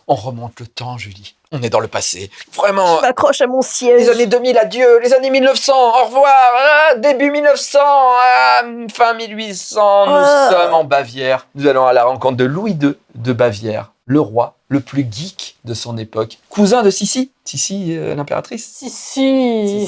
On remonte le temps, Julie. On est dans le passé. Vraiment. Je m'accroche à mon siège. Les années 2000, adieu. Les années 1900, au revoir. Début 1900, fin 1800. Nous sommes en Bavière. Nous allons à la rencontre de Louis II de Bavière, le roi le plus geek de son époque. Cousin de Sissi. Sissi, l'impératrice. Sissi,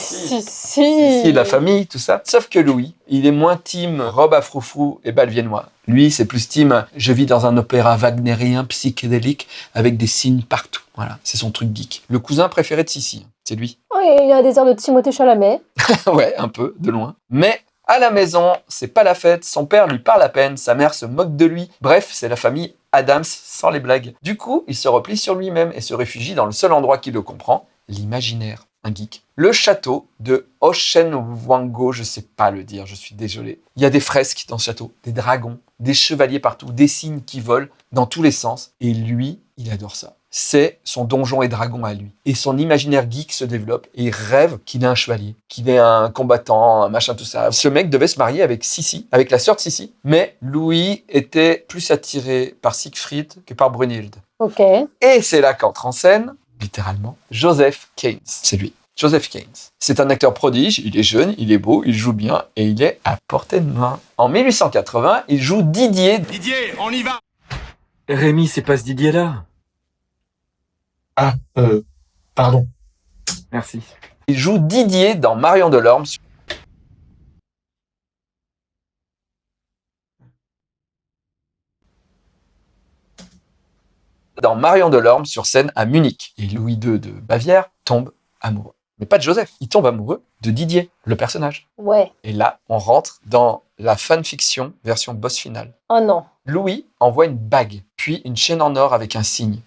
la famille, tout ça. Sauf que Louis, il est moins team robe à froufrou et bal viennois. Lui, c'est plus team je vis dans un opéra wagnérien psychédélique avec des signes partout. Voilà, c'est son truc geek. Le cousin préféré de Sissi, c'est lui. Oui, il y a des airs de Timothée Chalamet. Ouais, un peu, de loin. Mais à la maison, c'est pas la fête. Son père lui parle à peine, sa mère se moque de lui. Bref, c'est la famille Adams sans les blagues. Du coup, il se replie sur lui-même et se réfugie dans le seul endroit qui le comprend, l'imaginaire. Un geek. Le château de Oshenwango, je sais pas le dire, je suis désolé. Il y a des fresques dans ce château, des dragons, des chevaliers partout, des signes qui volent dans tous les sens. Et lui, il adore ça. C'est son donjon et dragon à lui. Et son imaginaire geek se développe et il rêve qu'il ait un chevalier, qu'il ait un combattant, un machin, tout ça. Ce mec devait se marier avec Sissi, avec la sœur de Sissi. Mais Louis était plus attiré par Siegfried que par Brunhilde. Ok. Et c'est là qu'entre en scène, littéralement, Joseph Keynes. C'est lui. Joseph Keynes. C'est un acteur prodige, il est jeune, il est beau, il joue bien et il est à portée de main. En 1880, il joue Didier. Didier, on y va! Rémi, c'est pas ce Didier-là. Ah, pardon. Merci. Il joue Didier dans Marion Delorme. Dans Marion Delorme sur scène à Munich. Et Louis II de Bavière tombe amoureux. Mais pas de Joseph, il tombe amoureux de Didier, le personnage. Ouais. Et là, on rentre dans la fanfiction version boss finale. Oh non. Louis envoie une bague, puis une chaîne en or avec un signe,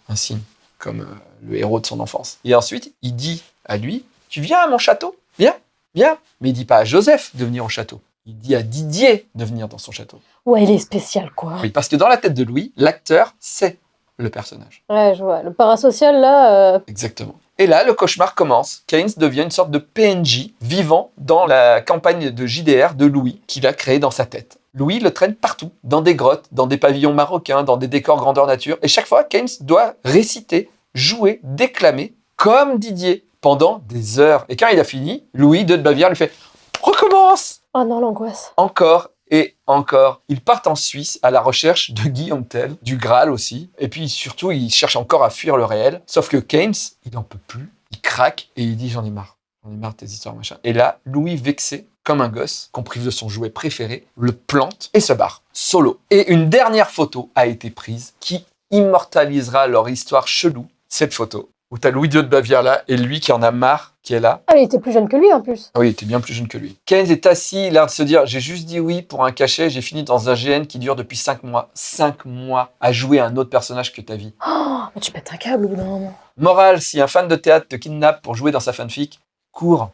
comme le héros de son enfance. Et ensuite, il dit à lui, tu viens à mon château? Viens. Mais il dit pas à Joseph de venir au château. Il dit à Didier de venir dans son château. Ouais, il est spécial, quoi. Oui, parce que dans la tête de Louis, l'acteur, c'est le personnage. Ouais, je vois. Le parasocial, là... Exactement. Et là, le cauchemar commence. Keynes devient une sorte de PNJ vivant dans la campagne de JDR de Louis qu'il a créée dans sa tête. Louis le traîne partout, dans des grottes, dans des pavillons marocains, dans des décors grandeur nature. Et chaque fois, Keynes doit réciter, jouer, déclamer, comme Didier, pendant des heures. Et quand il a fini, Louis de Bavière lui fait « Recommence !» Oh non, l'angoisse. Encore et encore. Ils partent en Suisse à la recherche de Guillaume Tell, du Graal aussi. Et puis surtout, ils cherchent encore à fuir le réel. Sauf que Keynes, il n'en peut plus. Il craque et il dit « J'en ai marre. J'en ai marre de tes histoires, machin. » Et là, Louis, vexé, comme un gosse, qu'on prive de son jouet préféré, le plante et se barre. Solo. Et une dernière photo a été prise qui immortalisera leur histoire chelou. Cette photo où t'as Louis II de Bavière là, et lui qui en a marre, qui est là. Ah, il était plus jeune que lui, en plus. Ah oui, il était bien plus jeune que lui. Keynes est assis, l'air de se dire « J'ai juste dit oui pour un cachet, j'ai fini dans un GN qui dure depuis 5 mois. 5 mois à jouer un autre personnage que ta vie. Oh, mais tu pètes un câble au bout d'un moment. » Morale, si un fan de théâtre te kidnappe pour jouer dans sa fanfic, cours.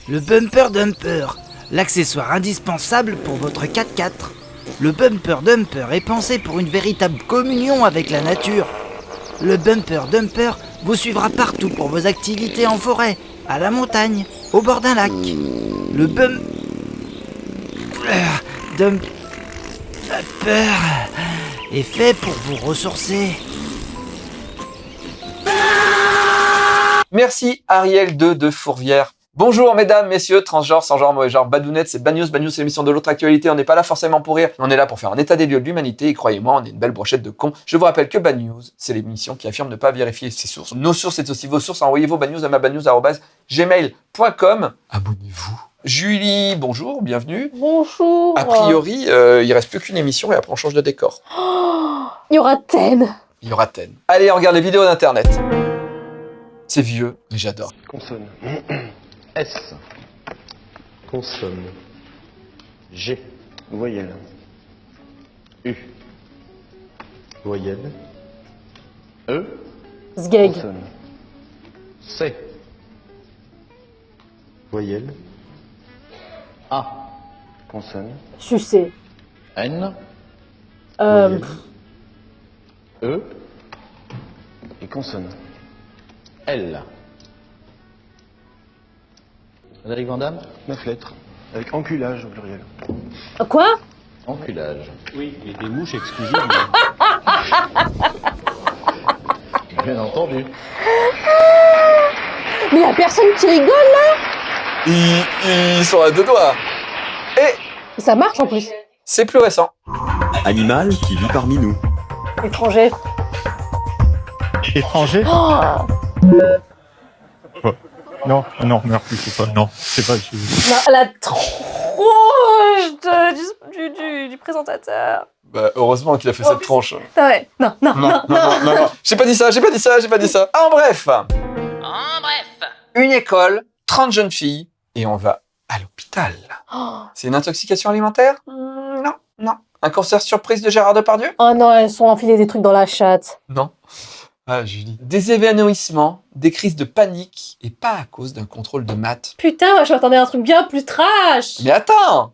Le Bumper Dumper, l'accessoire indispensable pour votre 4x4. Le Bumper Dumper est pensé pour une véritable communion avec la nature. Le Bumper Dumper vous suivra partout pour vos activités en forêt, à la montagne, au bord d'un lac. Le Bumper Dumper est fait pour vous ressourcer. Merci Ariel 2 de Fourvière. Bonjour mesdames, messieurs, transgenres, sans genre, mauvais genre, badounettes, c'est Bad News, c'est l'émission de l'autre actualité, on n'est pas là forcément pour rire, on est là pour faire un état des lieux de l'humanité, et croyez-moi, on est une belle brochette de cons. Je vous rappelle que Bad News, c'est l'émission qui affirme ne pas vérifier ses sources. Nos sources, c'est aussi vos sources, envoyez vos Bad News à mabadnews@gmail.com. Abonnez-vous. Julie, bonjour, bienvenue. Bonjour. A priori, il reste plus qu'une émission et après on change de décor. Oh, il y aura Ten. Il y aura Ten. Allez, on regarde les vidéos d'internet. C'est vieux, mais j'adore. Consonne. S. Consonne. G. Voyelle. U. Voyelle. E. Sgeg. Consonne. C. Voyelle. A. Consonne. Sucé. N. Voyelle. E. Et consonne. L. Frédéric Vandamme, 9 lettres, avec enculage au pluriel. Quoi? Enculage. Oui, et des mouches exclusivement. Bien entendu. Mais y a personne qui rigole là. Ils sont à deux doigts. Et Et ça marche en plus. c'est plus récent. Animal qui vit parmi nous. Étranger. Étranger? Oh, Non, non, merci, c'est pas. Non, c'est pas. non, la tronche du présentateur. Bah, heureusement qu'il a fait cette tronche. Ah ouais. Non. Non. J'ai pas dit ça. En bref. Une école, 30 jeunes filles, et on va à l'hôpital. Oh. C'est une intoxication alimentaire? Non. Un concert surprise de Gérard Depardieu? Oh non, elles sont enfilées des trucs dans la chatte. Non. Ah, Julie. Des évanouissements, des crises de panique, et pas à cause d'un contrôle de maths. Putain, moi je m'attendais à un truc bien plus trash. Mais attends.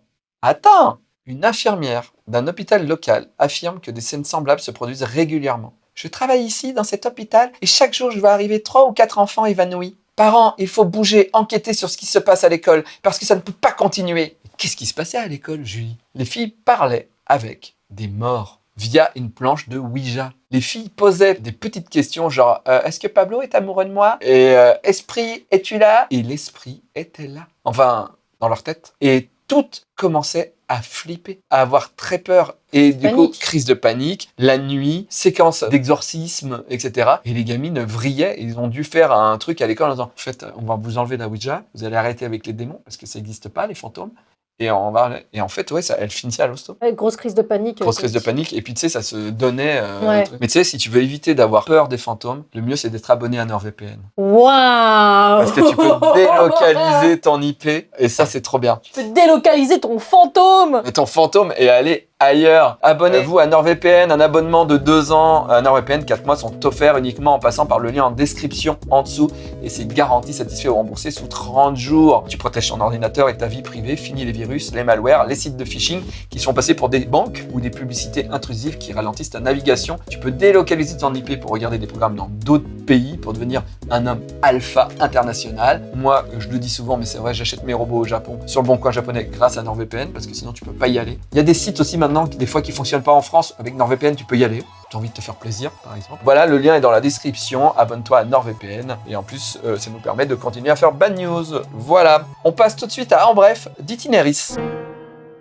Une infirmière d'un hôpital local affirme que des scènes semblables se produisent régulièrement. Je travaille ici, dans cet hôpital, et chaque jour je vois arriver 3 ou 4 enfants évanouis. Parents, il faut bouger, enquêter sur ce qui se passe à l'école, parce que ça ne peut pas continuer. Qu'est-ce qui se passait à l'école, Julie? Les filles parlaient avec des morts via une planche de Ouija. Les filles posaient des petites questions genre est-ce que Pablo est amoureux de moi? Et esprit, es-tu là? Et l'esprit était là. Enfin, dans leur tête. Et toutes commençaient à flipper, à avoir très peur. Et du coup, crise de panique, la nuit, séquence d'exorcisme, etc. Et les gamines vrillaient. Et ils ont dû faire un truc à l'école en disant en fait, on va vous enlever la Ouija, vous allez arrêter avec les démons, parce que ça n'existe pas, les fantômes. Et en fait, ouais, elle finissait à l'hosto. Ouais, grosse crise de panique. Grosse crise de panique. Et puis, tu sais, ça se donnait. Ouais. Mais tu sais, si tu veux éviter d'avoir peur des fantômes, le mieux, c'est d'être abonné à NordVPN. Waouh. Parce que tu peux délocaliser ton IP. Et ça, c'est trop bien. Tu peux délocaliser ton fantôme. Et ton fantôme est allé ailleurs. Abonnez-vous à NordVPN, un abonnement de 2 ans. NordVPN, 4 mois sont offerts uniquement en passant par le lien en description en dessous. Et c'est garanti, satisfait ou remboursé sous 30 jours. Tu protèges ton ordinateur et ta vie privée. Fini les virus, les malwares, les sites de phishing qui sont passés pour des banques ou des publicités intrusives qui ralentissent ta navigation. Tu peux délocaliser ton IP pour regarder des programmes dans d'autres pays pour devenir un homme alpha international. Moi, je le dis souvent, mais c'est vrai, j'achète mes robots au Japon sur le bon coin japonais grâce à NordVPN parce que sinon tu peux pas y aller. Il y a des sites aussi maintenant des fois qui fonctionnent pas en France. Avec NordVPN, tu peux y aller. Tu as envie de te faire plaisir, par exemple. Voilà, le lien est dans la description. Abonne-toi à NordVPN. Et en plus, ça nous permet de continuer à faire Bad News. Voilà. On passe tout de suite à En Bref d'Itinéris.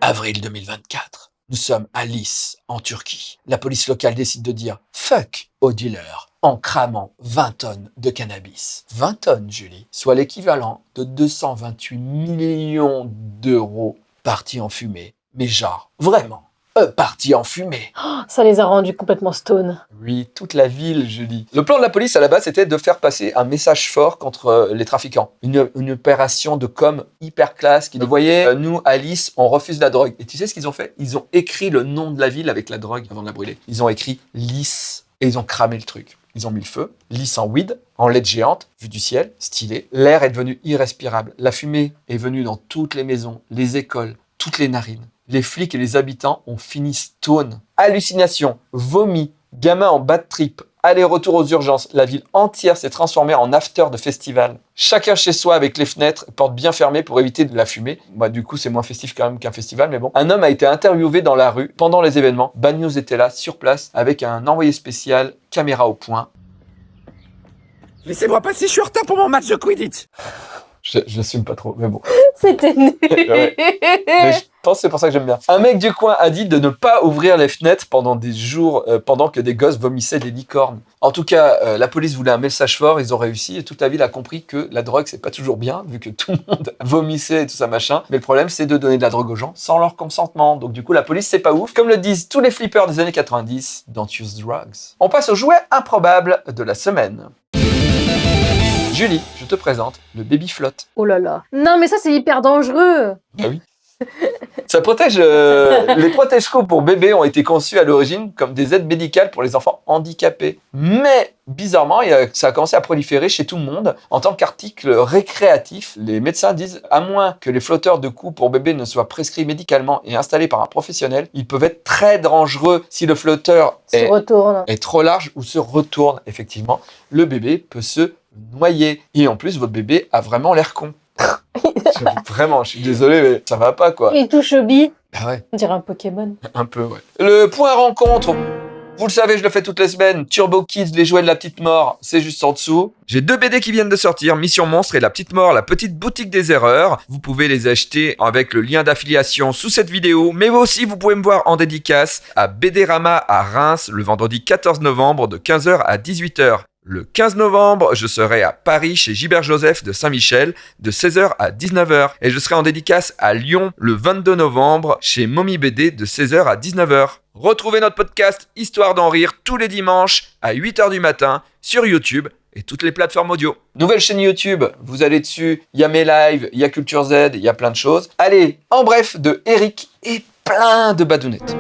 Avril 2024. Nous sommes à Lis, en Turquie. La police locale décide de dire « fuck » aux dealers en cramant 20 tonnes de cannabis. 20 tonnes, Julie, soit l'équivalent de 228 millions d'euros partis en fumée. Mais genre, vraiment, partis en fumée. Ça les a rendus complètement stone. Oui, toute la ville, Julie. Le plan de la police à la base, c'était de faire passer un message fort contre les trafiquants. Une opération de com hyper classe qui nous voyait, nous, à Lis, on refuse la drogue. Et tu sais ce qu'ils ont fait? Ils ont écrit le nom de la ville avec la drogue avant de la brûler. Ils ont écrit Lis et ils ont cramé le truc. Ils ont mis le feu, Lis en weed, en LED géante, vue du ciel, stylé. L'air est devenu irrespirable. La fumée est venue dans toutes les maisons, les écoles, toutes les narines. Les flics et les habitants ont fini stone. Hallucination, vomi, gamins en bad trip, aller-retour aux urgences. La ville entière s'est transformée en after de festival. Chacun chez soi avec les fenêtres, portes bien fermées pour éviter de la fumée. Bah, du coup, c'est moins festif quand même qu'un festival, mais bon. Un homme a été interviewé dans la rue pendant les événements. Bad News était là, sur place, avec un envoyé spécial, caméra au point. Laissez-moi passer, je suis en retard pour mon match de Quidditch. Je l'assume pas trop, mais bon. C'était nul. Ouais. Mais je pense que c'est pour ça que j'aime bien. Un mec du coin a dit de ne pas ouvrir les fenêtres pendant des jours, pendant que des gosses vomissaient des licornes. En tout cas, la police voulait un message fort, ils ont réussi, et toute la ville a compris que la drogue, c'est pas toujours bien, vu que tout le monde vomissait et tout ça machin. Mais le problème, c'est de donner de la drogue aux gens sans leur consentement. Donc du coup, la police, c'est pas ouf. Comme le disent tous les flippers des années 90, don't use drugs. On passe au jouet improbable de la semaine. Julie, je te présente le baby flotte. Oh là là. Non, mais ça, c'est hyper dangereux. Ah oui. Ça protège. Les protège-coups pour bébés ont été conçus à l'origine comme des aides médicales pour les enfants handicapés. Mais bizarrement, ça a commencé à proliférer chez tout le monde en tant qu'article récréatif. Les médecins disent, à moins que les flotteurs de coups pour bébés ne soient prescrits médicalement et installés par un professionnel, ils peuvent être très dangereux si le flotteur est trop large ou se retourne. Effectivement, le bébé peut se noyer. Et en plus, votre bébé a vraiment l'air con. Vraiment, je suis désolé, mais ça va pas, quoi. Il touche au bi. Ah ouais, On dirait un Pokémon. un peu, ouais. Le point rencontre, vous le savez, je le fais toutes les semaines. Turbo Kids, les jouets de la petite mort, c'est juste en dessous. J'ai 2 BD qui viennent de sortir, Mission Monstre et La Petite Mort, la petite boutique des erreurs. Vous pouvez les acheter avec le lien d'affiliation sous cette vidéo, mais aussi vous pouvez me voir en dédicace à BDRama à Reims le vendredi 14 novembre de 15h à 18h. Le 15 novembre, je serai à Paris chez Gilbert Joseph de Saint-Michel de 16h à 19h. Et je serai en dédicace à Lyon le 22 novembre chez Mommy BD de 16h à 19h. Retrouvez notre podcast Histoire d'en rire tous les dimanches à 8h du matin sur YouTube et toutes les plateformes audio. Nouvelle chaîne YouTube, vous allez dessus, il y a mes lives, il y a Culture Z, il y a plein de choses. Allez, en bref, de Eric et plein de badounettes.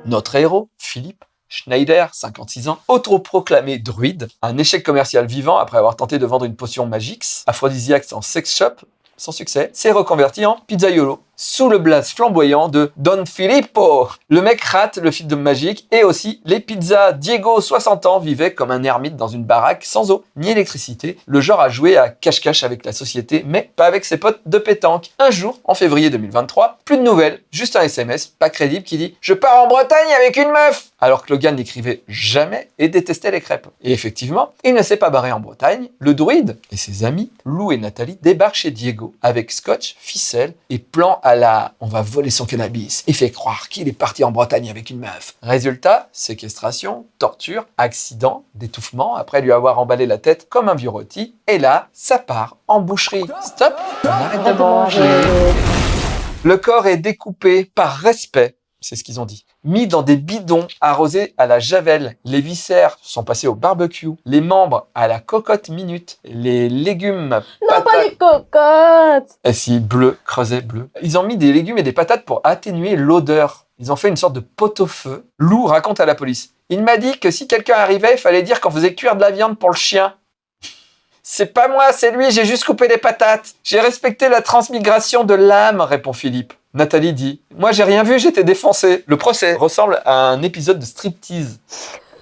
Notre héros, Philippe Schneider, 56 ans, autoproclamé druide, un échec commercial vivant après avoir tenté de vendre une potion magique, aphrodisiaque en sex shop, sans succès, s'est reconverti en pizzaiolo, sous le blaze flamboyant de Don Filippo. Le mec rate le film magique et aussi les pizzas. Diego, 60 ans, vivait comme un ermite dans une baraque sans eau ni électricité. Le genre a joué à cache-cache avec la société, mais pas avec ses potes de pétanque. Un jour, en février 2023, plus de nouvelles, juste un SMS, pas crédible, qui dit « Je pars en Bretagne avec une meuf !» Alors que Logan n'écrivait jamais et détestait les crêpes. Et effectivement, il ne s'est pas barré en Bretagne. Le druide et ses amis, Lou et Nathalie, débarquent chez Diego avec scotch, ficelle et plan à la « on va voler son cannabis et fait croire qu'il est parti en Bretagne avec une meuf ». Résultat, séquestration, torture, accident, d'étouffement après lui avoir emballé la tête comme un vieux rôti. Et là, ça part en boucherie. Stop, on arrête de manger. Le corps est découpé par respect, c'est ce qu'ils ont dit, mis dans des bidons arrosés à la javel. Les viscères sont passés au barbecue, les membres à la cocotte minute, les légumes Non, pas les cocottes. Et si, bleu, creuset bleu. Ils ont mis des légumes et des patates pour atténuer l'odeur. Ils ont fait une sorte de pot-au-feu. Lou raconte à la police. Il m'a dit que si quelqu'un arrivait, il fallait dire qu'on faisait cuire de la viande pour le chien. C'est pas moi, c'est lui, j'ai juste coupé les patates. J'ai respecté la transmigration de l'âme, répond Philippe. Nathalie dit « Moi, j'ai rien vu, j'étais défoncé. » Le procès ressemble à un épisode de striptease.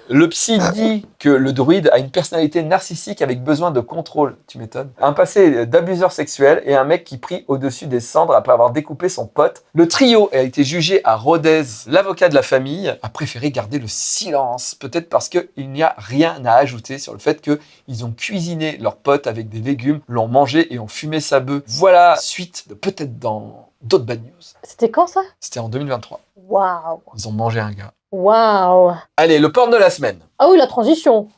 Le psy dit que le druide a une personnalité narcissique avec besoin de contrôle, tu m'étonnes. Un passé d'abuseur sexuel et un mec qui prie au-dessus des cendres après avoir découpé son pote. Le trio a été jugé à Rodez. L'avocat de la famille a préféré garder le silence, peut-être parce qu'il n'y a rien à ajouter sur le fait qu'ils ont cuisiné leur pote avec des légumes, l'ont mangé et ont fumé sa bœuf. Voilà, suite de peut-être dans d'autres bad news. C'était quand ça? C'était en 2023. Waouh. Ils ont mangé un gars. Waouh. Allez, le porn de la semaine. Ah oui, la transition.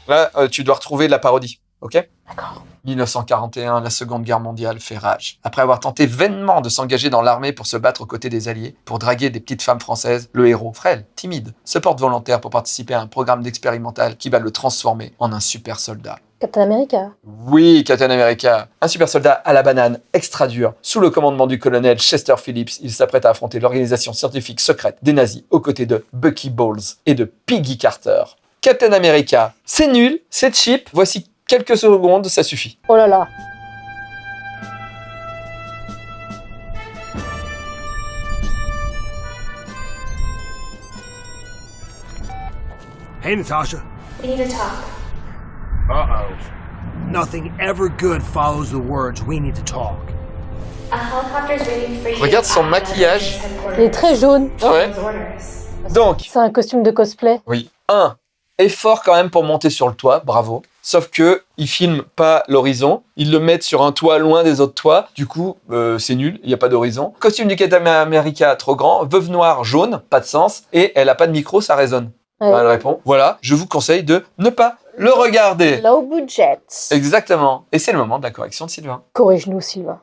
Là, tu dois retrouver la parodie, ok? D'accord. 1941, la Seconde Guerre mondiale fait rage. Après avoir tenté vainement de s'engager dans l'armée pour se battre aux côtés des Alliés, pour draguer des petites femmes françaises, le héros, frêle, timide, se porte volontaire pour participer à un programme d'expérimental qui va le transformer en un super soldat. Captain America. Oui, Captain America, un super soldat à la banane, extra dur. Sous le commandement du colonel Chester Phillips, il s'apprête à affronter l'organisation scientifique secrète des nazis aux côtés de Bucky Balls et de Peggy Carter. Captain America, c'est nul, c'est cheap, voici quelques secondes, ça suffit. Oh là là. Hey, Natasha. We need to talk. Uh-oh. Nothing ever good follows the words, we need to talk. A helicopter's waiting for you. Regarde son at maquillage. Il est très jaune. Ah ouais. Orders. Donc, C'est un costume de cosplay. oui, effort quand même pour monter sur le toit, bravo. Sauf que ils filment pas l'horizon, ils le mettent sur un toit loin des autres toits. Du coup, c'est nul, il y a pas d'horizon. Costume du Captain America trop grand, veuve noire jaune, pas de sens, et elle a pas de micro, ça résonne. Ouais. Elle répond. Voilà, je vous conseille de ne pas le regarder. Low budget. Exactement. Et c'est le moment de la correction de Sylvain. Corrige-nous, Sylvain.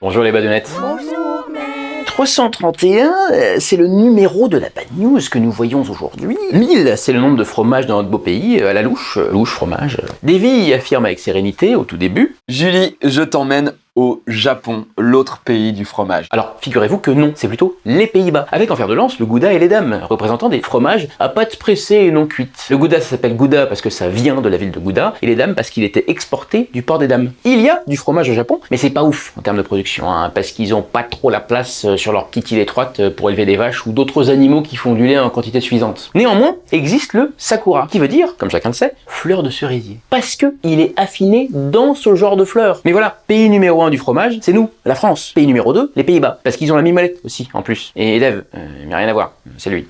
Bonjour les badounettes. Bonjour, mec. 331, c'est le numéro de la bad news que nous voyons aujourd'hui. 1000, c'est le nombre de fromages dans notre beau pays, à la louche fromage. Davy affirme avec sérénité au tout début. Julie, je t'emmène au Japon, l'autre pays du fromage? Alors, figurez-vous que non, c'est plutôt les Pays-Bas, avec en fer de lance le Gouda et les dames, représentant des fromages à pâte pressée et non cuite. Le Gouda, ça s'appelle Gouda parce que ça vient de la ville de Gouda, et les dames parce qu'il était exporté du port des Dames. Il y a du fromage au Japon, mais c'est pas ouf en termes de production, hein, parce qu'ils ont pas trop la place sur leur petite île étroite pour élever des vaches ou d'autres animaux qui font du lait en quantité suffisante. Néanmoins, existe le Sakura, qui veut dire, comme chacun le sait, fleur de cerisier. Parce que il est affiné dans ce genre de fleurs. Mais voilà, pays numéro 1 du fromage, c'est nous, la France. Pays numéro 2, les Pays-Bas. Parce qu'ils ont la mimolette aussi, en plus. Et Dave, mais rien à voir, c'est lui.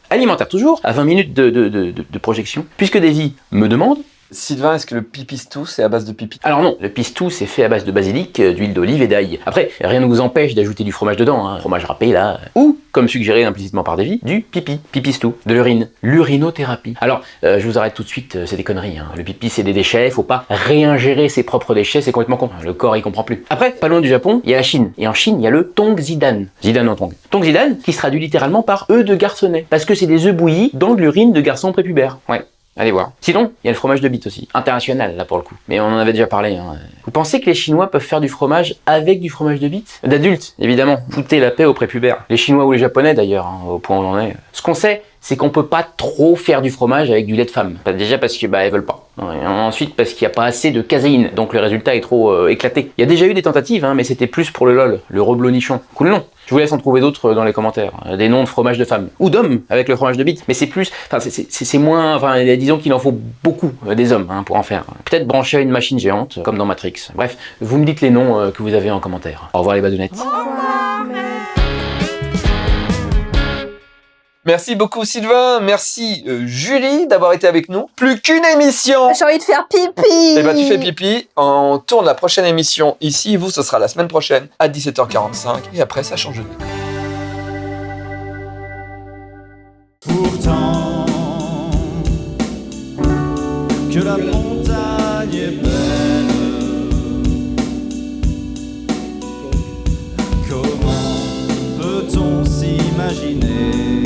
Alimentaire toujours, à 20 minutes de projection. Puisque Davy me demande... Sylvain, est-ce que le pipistou, c'est à base de pipi? Alors non, le pistou c'est fait à base de basilic, d'huile d'olive et d'ail. Après, rien ne vous empêche d'ajouter du fromage dedans, hein, fromage râpé là. Ou, comme suggéré implicitement par Davy, du pipi, pipistou, de l'urine, l'urinothérapie. Alors, je vous arrête tout de suite, c'est des conneries. Hein. Le pipi c'est des déchets, faut pas réingérer ses propres déchets, c'est complètement con. Le corps il comprend plus. Après, pas loin du Japon, il y a la Chine. Et en Chine, il y a le tongzidan. Zidan en tong. Tongzidan, qui se traduit littéralement par œufs de garçonnet. Parce que c'est des œufs bouillis dans de l'urine de garçon prépubère. Ouais. Allez voir. Sinon, il y a le fromage de bite aussi. International, là, pour le coup. Mais on en avait déjà parlé. Hein. Vous pensez que les Chinois peuvent faire du fromage avec du fromage de bite? D'adultes, évidemment. Foutez la paix aux prépubères. Les Chinois ou les Japonais, d'ailleurs, hein, au point où on en est. Ce qu'on sait, c'est qu'on peut pas trop faire du fromage avec du lait de femme. Déjà parce que, elles veulent pas. Et ensuite, parce qu'il n'y a pas assez de caséine. Donc le résultat est trop éclaté. Il y a déjà eu des tentatives, hein, mais c'était plus pour le lol. Le reblochon. Cool nom. Je vous laisse en trouver d'autres dans les commentaires. Des noms de fromage de femmes. Ou d'hommes, avec le fromage de bite. Mais c'est plus... Enfin, c'est moins... Enfin, disons qu'il en faut beaucoup des hommes hein, pour en faire. Peut-être brancher à une machine géante, comme dans Matrix. Bref, vous me dites les noms que vous avez en commentaire. Au revoir les badounettes. Merci beaucoup Sylvain, merci Julie d'avoir été avec nous. Plus qu'une émission. J'ai envie de faire pipi. Eh ben tu fais pipi, on tourne la prochaine émission ici, vous ce sera la semaine prochaine à 17h45 et après ça change de décor. Pourtant que la montagne est belle, comment peut-on s'imaginer